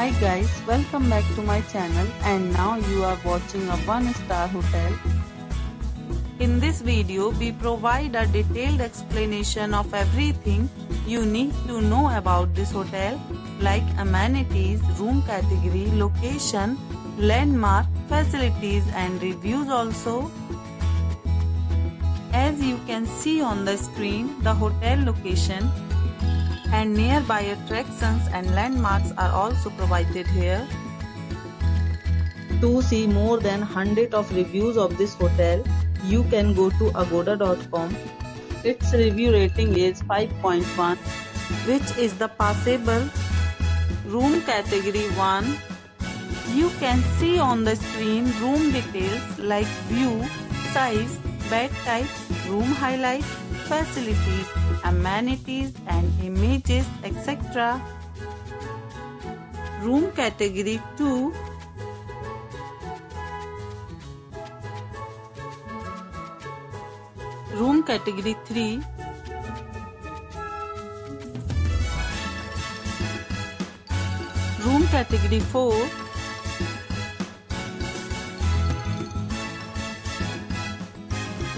Hi guys, welcome back to my channel and now you are watching a 1-star hotel. In this video, we provide a detailed explanation of everything you need to know about this hotel, like amenities, room category, location, landmark, facilities and reviews also. As you can see on the screen, the hotel location and nearby attractions and landmarks are also provided here. To see more than 100 of reviews of this hotel, you can go to agoda.com. Its review rating is 5.1, which is the passable. Room category 1. You can see on the screen room details like view, size, bed type, room highlights, facilities, amenities and images, etc. Room category 2. Room category 3. Room category 4.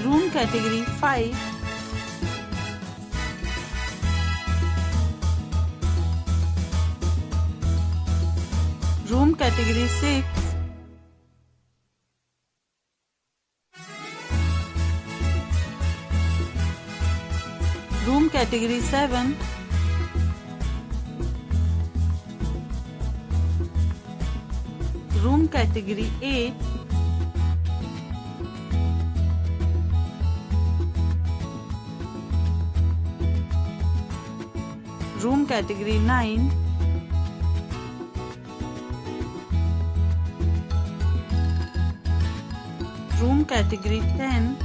Room category 5. Room category 6. Room category 7. Room category 8. Room category 9. Room category 10.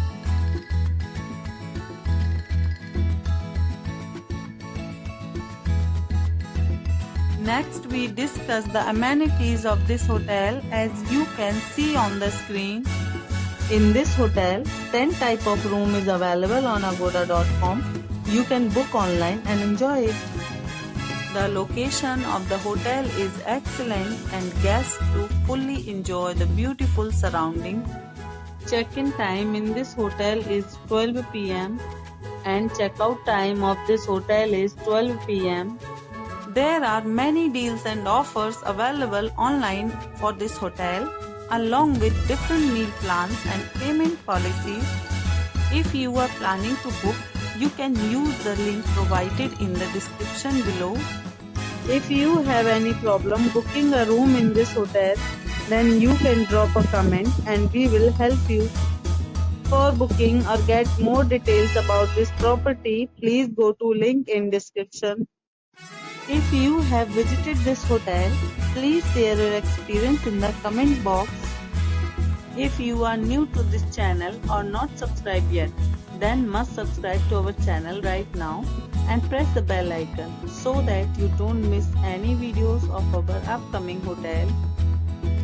Next we discuss the amenities of this hotel. As you can see on the screen, in this hotel 10 type of room is available on agoda.com. You can book online and enjoy it. The location of the hotel is excellent and guests to fully enjoy the beautiful surrounding. Check-in time in this hotel is 12 p.m. and check-out time of this hotel is 12 p.m. There are many deals and offers available online for this hotel, along with different meal plans and payment policies. If you are planning to book, you can use the link provided in the description below. If you have any problem booking a room in this hotel, then you can drop a comment and we will help you. For booking or get more details about this property, please go to link in description. If you have visited this hotel, please share your experience in the comment box. If you are new to this channel or not subscribed yet, then must subscribe to our channel right now and press the bell icon so that you don't miss any videos of our upcoming hotel.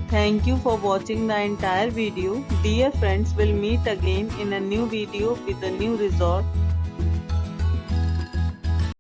Thank you for watching the entire video. Dear friends, we'll meet again in a new video with a new resort.